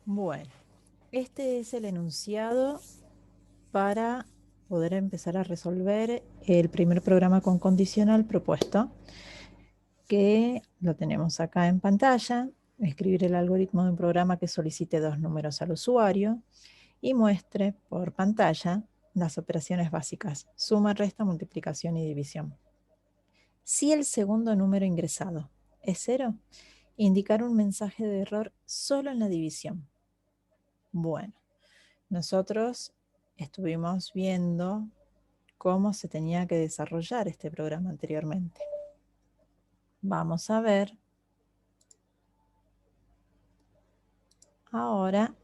Bueno, este es el enunciado para poder empezar a resolver el primer programa con condicional propuesto, que lo tenemos acá en pantalla. Escribir el algoritmo de un programa que solicite dos números al usuario y muestre por pantalla las operaciones básicas: suma, resta, multiplicación y división. Si el segundo número ingresado es 0, indicar un mensaje de error solo en la división. Bueno, nosotros estuvimos viendo cómo se tenía que desarrollar este programa anteriormente. Vamos a ver ahora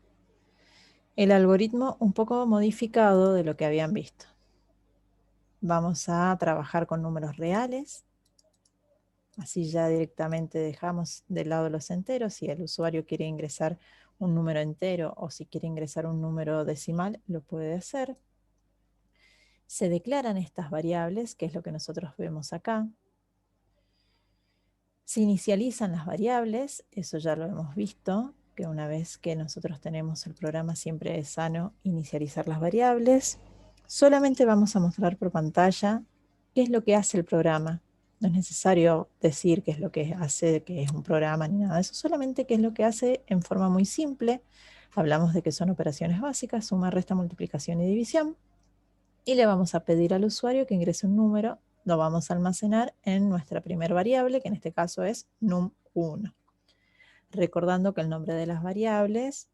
el algoritmo un poco modificado de lo que habían visto. Vamos a trabajar con números reales, así ya directamente dejamos de lado los enteros. Si el usuario quiere ingresar un número entero o si quiere ingresar un número decimal, lo puede hacer. Se declaran estas variables, que es lo que nosotros vemos acá. Se inicializan las variables, eso ya lo hemos visto, que una vez que nosotros tenemos el programa siempre es sano inicializar las variables. Solamente vamos a mostrar por pantalla qué es lo que hace el programa. No es necesario decir qué es lo que hace, que es un programa ni nada de eso, solamente qué es lo que hace en forma muy simple. Hablamos de que son operaciones básicas: suma, resta, multiplicación y división. Y le vamos a pedir al usuario que ingrese un número. Lo vamos a almacenar en nuestra primera variable, que en este caso es num1. Recordando que el nombre de las variables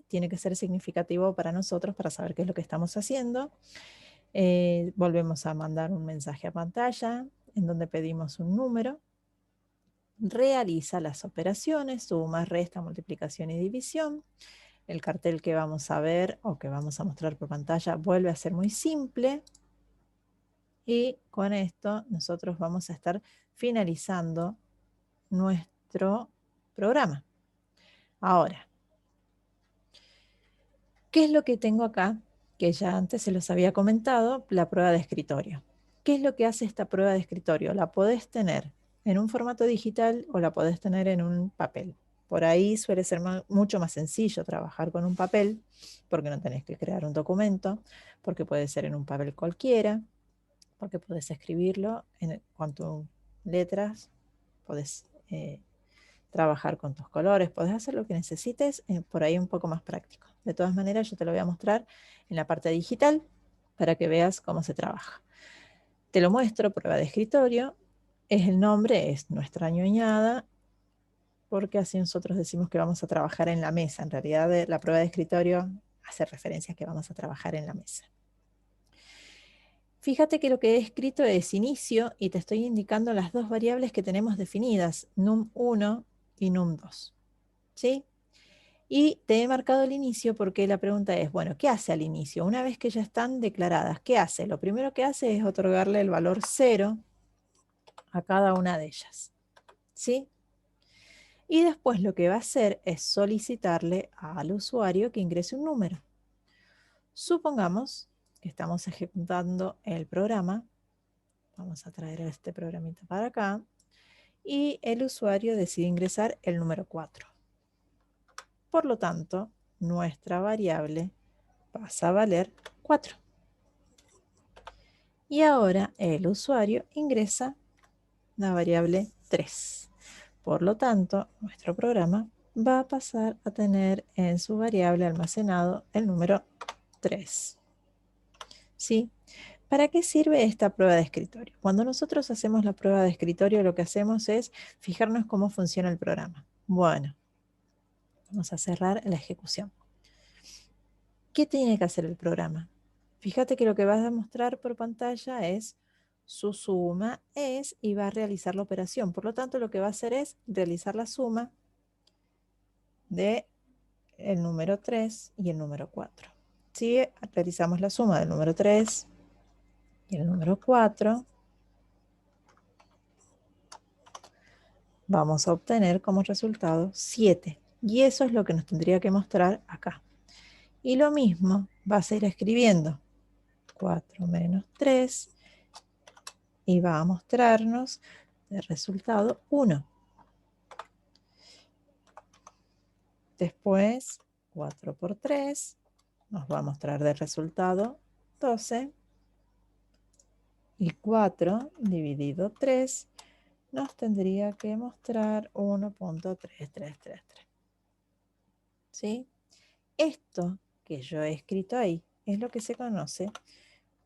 tiene que ser significativo para nosotros para saber qué es lo que estamos haciendo. Volvemos a mandar un mensaje a pantalla en donde pedimos un número. Realiza las operaciones: suma, resta, multiplicación y división. El cartel que vamos a ver o que vamos a mostrar por pantalla vuelve a ser muy simple. Y con esto nosotros vamos a estar finalizando nuestro programa. Ahora, ¿qué es lo que tengo acá? Que ya antes se los había comentado, la prueba de escritorio. ¿Qué es lo que hace esta prueba de escritorio? La podés tener en un formato digital o la podés tener en un papel. Por ahí suele ser mucho más sencillo trabajar con un papel, porque no tenés que crear un documento, porque puede ser en un papel cualquiera, porque podés escribirlo con tus letras, podés trabajar con tus colores, podés hacer lo que necesites, por ahí un poco más práctico. De todas maneras, yo te lo voy a mostrar en la parte digital para que veas cómo se trabaja. Te lo muestro: prueba de escritorio, es el nombre, es nuestra ñoñada, porque así nosotros decimos que vamos a trabajar en la mesa. En realidad, la prueba de escritorio hace referencia a que vamos a trabajar en la mesa. Fíjate que lo que he escrito es inicio y te estoy indicando las dos variables que tenemos definidas, num1 y num2. ¿Sí? Y te he marcado el inicio porque la pregunta es, bueno, ¿qué hace al inicio? Una vez que ya están declaradas, ¿qué hace? Lo primero que hace es otorgarle el valor 0 a cada una de ellas. ¿Sí? Y después lo que va a hacer es solicitarle al usuario que ingrese un número. Supongamos que estamos ejecutando el programa. Vamos a traer este programita para acá. Y el usuario decide ingresar el número 4. Por lo tanto, nuestra variable pasa a valer 4. Y ahora el usuario ingresa la variable 3. Por lo tanto, nuestro programa va a pasar a tener en su variable almacenado el número 3. ¿Sí? ¿Para qué sirve esta prueba de escritorio? Cuando nosotros hacemos la prueba de escritorio, lo que hacemos es fijarnos cómo funciona el programa. Bueno, vamos a cerrar la ejecución. ¿Qué tiene que hacer el programa? Fíjate que lo que vas a mostrar por pantalla es su suma es y va a realizar la operación. Por lo tanto, lo que va a hacer es realizar la suma de el número 3 y el número 4. Si realizamos la suma del número 3 y el número 4, vamos a obtener como resultado 7. Y eso es lo que nos tendría que mostrar acá. Y lo mismo vas a ir escribiendo 4 menos 3 y va a mostrarnos el resultado 1. Después 4 por 3 nos va a mostrar de resultado 12. Y 4 dividido 3 nos tendría que mostrar 1.3333. ¿Sí? Esto que yo he escrito ahí es lo que se conoce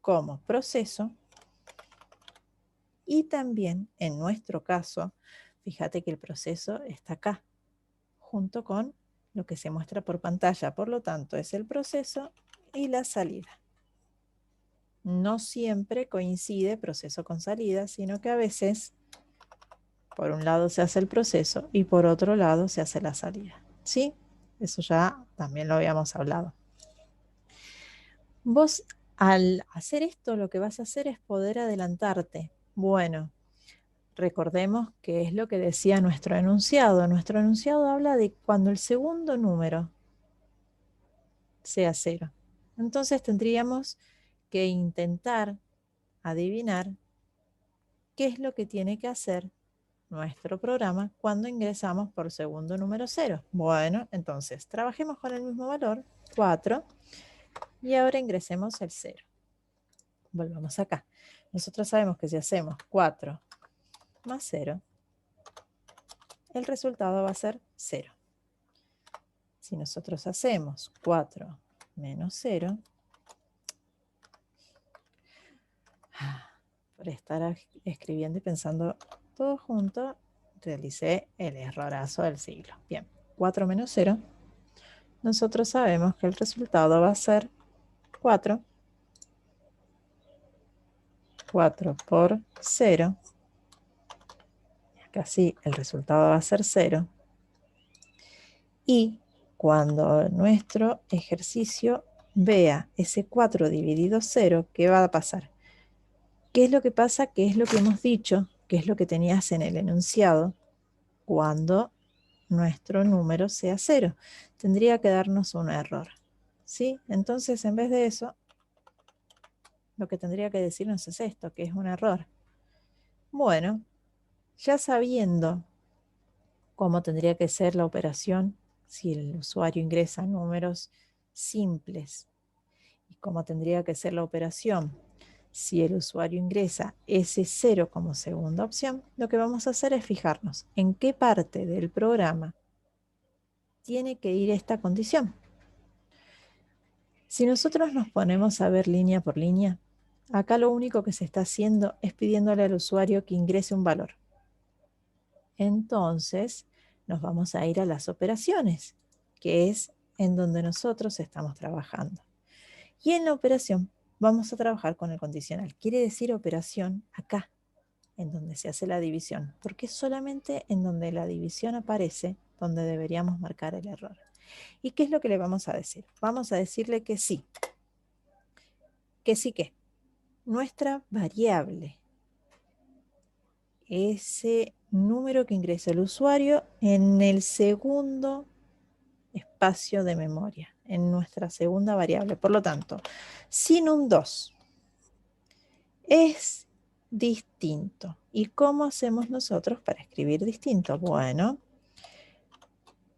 como proceso. Y también, en nuestro caso, fíjate que el proceso está acá, junto con lo que se muestra por pantalla. Por lo tanto, es el proceso y la salida. No siempre coincide proceso con salida, sino que a veces, por un lado se hace el proceso y por otro lado se hace la salida. ¿Sí? Eso ya también lo habíamos hablado. Vos, al hacer esto, lo que vas a hacer es poder adelantarte. Bueno, recordemos que es lo que decía nuestro enunciado. Nuestro enunciado habla de cuando el segundo número sea 0. Entonces tendríamos que intentar adivinar qué es lo que tiene que hacer nuestro programa cuando ingresamos por segundo número 0. Bueno, entonces trabajemos con el mismo valor, 4, y ahora ingresemos el 0. Volvamos acá. Nosotros sabemos que si hacemos 4 más 0, el resultado va a ser 0. Si nosotros hacemos 4 menos 0, por estar escribiendo y pensando todo junto, realicé el errorazo del siglo. Bien, 4 menos 0, nosotros sabemos que el resultado va a ser 4. 4 por 0. Acá sí, el resultado va a ser 0. Y cuando nuestro ejercicio vea ese 4 dividido 0, ¿qué va a pasar? ¿Qué es lo que pasa? ¿Qué es lo que hemos dicho? ¿Qué es lo que tenías en el enunciado? Cuando nuestro número sea 0, tendría que darnos un error. ¿Sí? Entonces, en vez de eso, lo que tendría que decirnos es esto, que es un error. Bueno, ya sabiendo cómo tendría que ser la operación si el usuario ingresa números simples y cómo tendría que ser la operación si el usuario ingresa ese 0 como segunda opción, lo que vamos a hacer es fijarnos en qué parte del programa tiene que ir esta condición. Si nosotros nos ponemos a ver línea por línea, acá lo único que se está haciendo es pidiéndole al usuario que ingrese un valor. Entonces, nos vamos a ir a las operaciones, que es en donde nosotros estamos trabajando. Y en la operación vamos a trabajar con el condicional. Quiere decir operación acá, en donde se hace la división, porque es solamente en donde la división aparece donde deberíamos marcar el error. ¿Y qué es lo que le vamos a decir? Vamos a decirle que sí. Que sí que nuestra variable, ese número que ingresa el usuario en el segundo espacio de memoria, en nuestra segunda variable. Por lo tanto, sin un 2 es distinto. ¿Y cómo hacemos nosotros para escribir distinto? Bueno,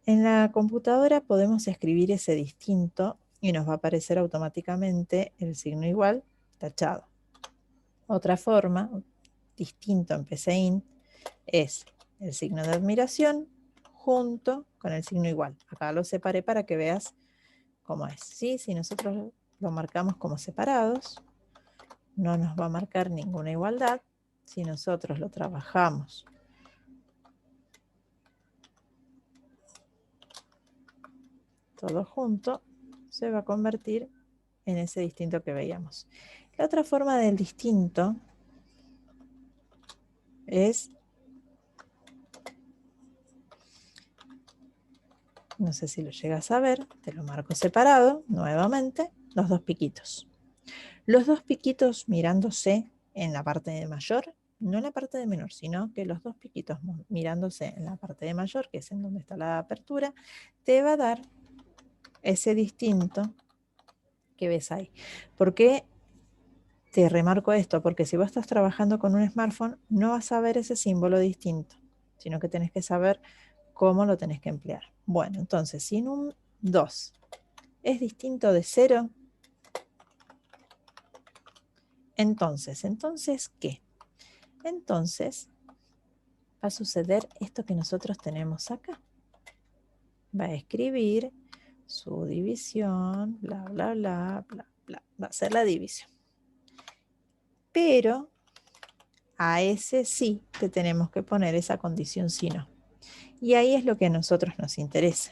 en la computadora podemos escribir ese distinto y nos va a aparecer automáticamente el signo igual tachado. Otra forma, distinto en PCInt, es el signo de admiración junto con el signo igual. Acá lo separé para que veas cómo es. ¿Sí? Si nosotros lo marcamos como separados, no nos va a marcar ninguna igualdad. Si nosotros lo trabajamos todo junto, se va a convertir en ese distinto que veíamos. La otra forma del distinto es, no sé si lo llegas a ver, te lo marco separado nuevamente, los dos piquitos. Los dos piquitos mirándose en la parte de mayor, no en la parte de menor, sino que los dos piquitos mirándose en la parte de mayor, que es en donde está la apertura, te va a dar ese distinto que ves ahí. ¿Por qué te remarco esto? Porque si vos estás trabajando con un smartphone, no vas a ver ese símbolo distinto, sino que tenés que saber cómo lo tenés que emplear. Bueno, entonces, si en un 2 es distinto de 0. Entonces, ¿qué? Entonces, va a suceder esto que nosotros tenemos acá. Va a escribir su división, bla, bla, bla, bla, bla. Va a ser la división. Pero a ese sí te tenemos que poner esa condición si no. Y ahí es lo que a nosotros nos interesa.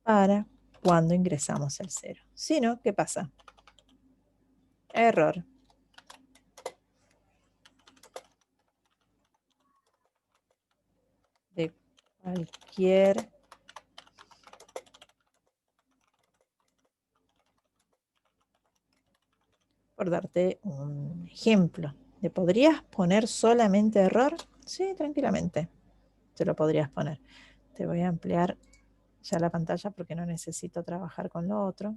Para cuando ingresamos el 0. Si no, ¿qué pasa? Error. De cualquier por darte un ejemplo. ¿Le podrías poner solamente error? Sí, tranquilamente. Te lo podrías poner. Te voy a ampliar ya la pantalla porque no necesito trabajar con lo otro.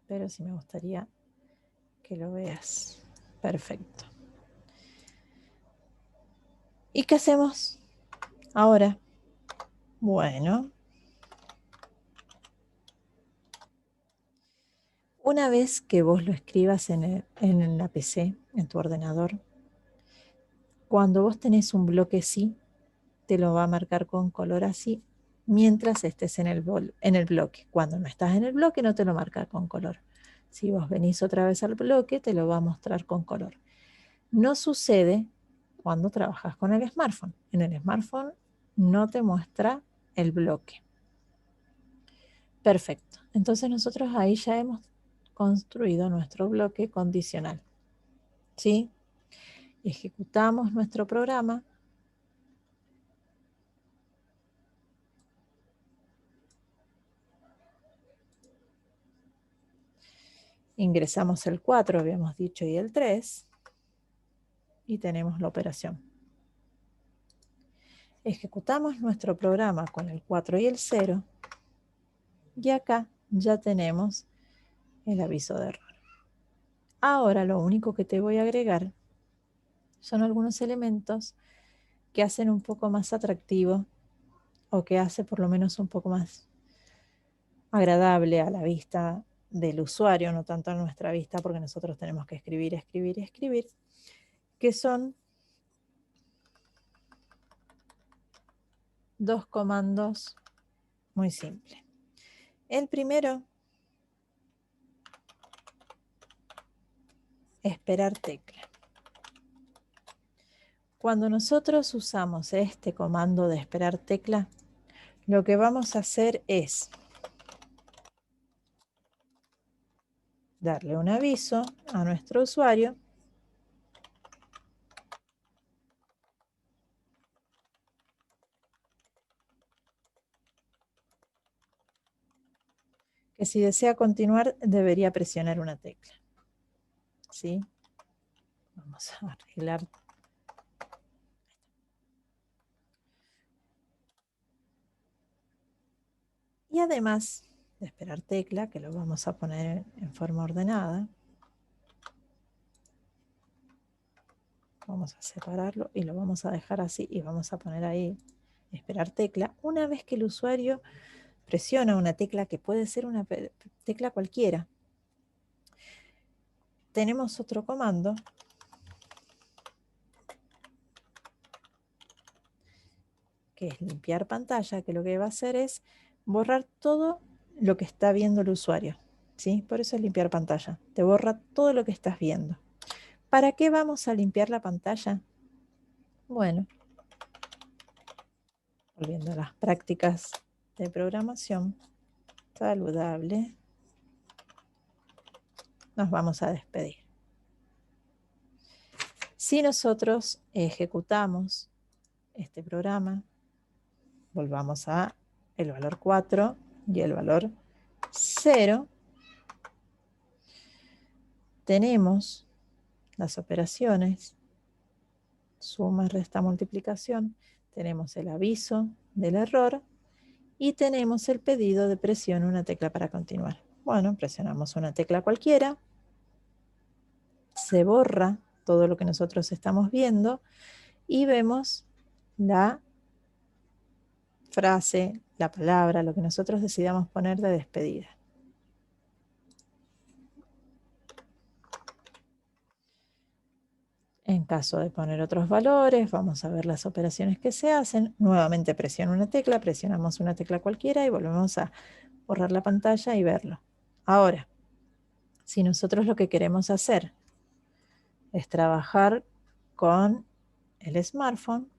Pero sí me gustaría que lo veas. Perfecto. ¿Y qué hacemos ahora? Bueno, una vez que vos lo escribas en la PC, en tu ordenador, cuando vos tenés un bloque sí, te lo va a marcar con color así, mientras estés en el bloque. Cuando no estás en el bloque, no te lo marca con color. Si vos venís otra vez al bloque, te lo va a mostrar con color. No sucede cuando trabajas con el smartphone. En el smartphone no te muestra el bloque. Perfecto. Entonces nosotros ahí ya hemos construido nuestro bloque condicional. ¿Sí? Ejecutamos nuestro programa. Ingresamos el 4, habíamos dicho, y el 3. Y tenemos la operación. Ejecutamos nuestro programa con el 4 y el 0. Y acá ya tenemos el aviso de error. Ahora lo único que te voy a agregar son algunos elementos que hacen un poco más atractivo o que hace por lo menos un poco más agradable a la vista del usuario, no tanto a nuestra vista, porque nosotros tenemos que escribir, escribir, escribir, que son dos comandos muy simples. El primero, esperar tecla. Cuando nosotros usamos este comando de esperar tecla, lo que vamos a hacer es darle un aviso a nuestro usuario que si desea continuar debería presionar una tecla. ¿Sí? Vamos a arreglar. Y además de esperar tecla, que lo vamos a poner en forma ordenada, vamos a separarlo y lo vamos a dejar así y vamos a poner ahí esperar tecla. Una vez que el usuario presiona una tecla, que puede ser una tecla cualquiera, tenemos otro comando que es limpiar pantalla, que lo que va a hacer es borrar todo lo que está viendo el usuario. ¿Sí? Por eso es limpiar pantalla. Te borra todo lo que estás viendo. ¿Para qué vamos a limpiar la pantalla? Bueno, volviendo a las prácticas de programación saludable, nos vamos a despedir. Si nosotros ejecutamos este programa, volvamos a el valor 4 y el valor 0, tenemos las operaciones suma, resta, multiplicación, tenemos el aviso del error y tenemos el pedido de presión una tecla para continuar. Bueno, presionamos una tecla cualquiera, se borra todo lo que nosotros estamos viendo y vemos la frase, la palabra, lo que nosotros decidamos poner de despedida. En caso de poner otros valores, vamos a ver las operaciones que se hacen. Nuevamente presiono una tecla, presionamos una tecla cualquiera y volvemos a borrar la pantalla y verlo. Ahora, si nosotros lo que queremos hacer es trabajar con el smartphone,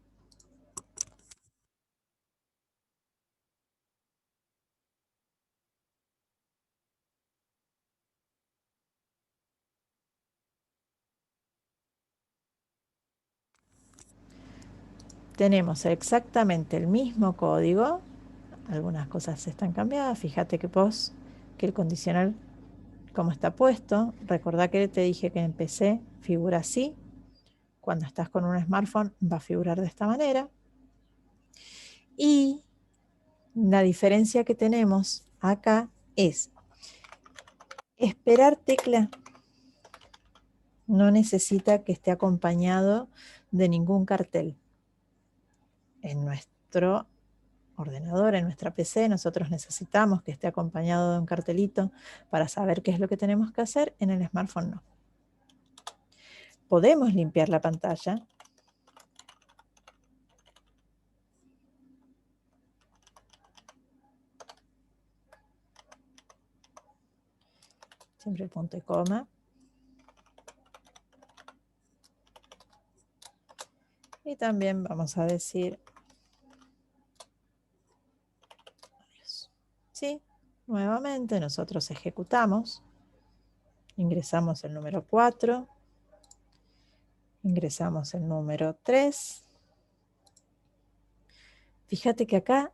tenemos exactamente el mismo código. Algunas cosas están cambiadas. Fíjate que el condicional, como está puesto, recordá que te dije que en PC figura así. Cuando estás con un smartphone va a figurar de esta manera. Y la diferencia que tenemos acá es esperar tecla no necesita que esté acompañado de ningún cartel. En nuestro ordenador, en nuestra PC, nosotros necesitamos que esté acompañado de un cartelito para saber qué es lo que tenemos que hacer. En el smartphone no. Podemos limpiar la pantalla. Siempre punto y coma. Y también vamos a decir adiós. ¿Sí? Nuevamente nosotros ejecutamos. Ingresamos el número 4. Ingresamos el número 3. Fíjate que acá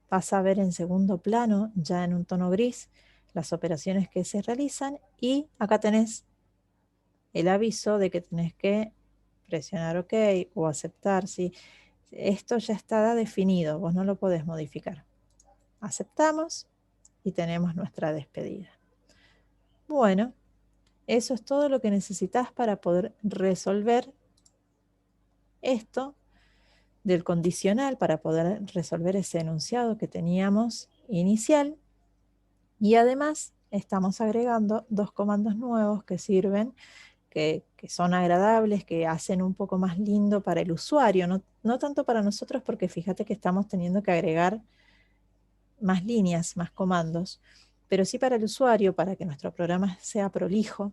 vas a ver en segundo plano, ya en un tono gris, las operaciones que se realizan y acá tenés el aviso de que tenés que presionar OK o aceptar. ¿Sí? Esto ya está definido, vos no lo podés modificar. Aceptamos y tenemos nuestra despedida. Bueno, eso es todo lo que necesitas para poder resolver esto del condicional, para poder resolver ese enunciado que teníamos inicial. Y además estamos agregando 2 comandos nuevos que sirven, que son agradables, que hacen un poco más lindo para el usuario, no tanto para nosotros, porque fíjate que estamos teniendo que agregar más líneas, más comandos, pero sí para el usuario, para que nuestro programa sea prolijo.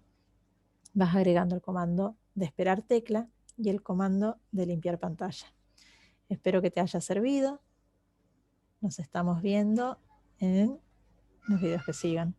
Vas agregando el comando de esperar tecla y el comando de limpiar pantalla. Espero que te haya servido. Nos estamos viendo en los videos que sigan.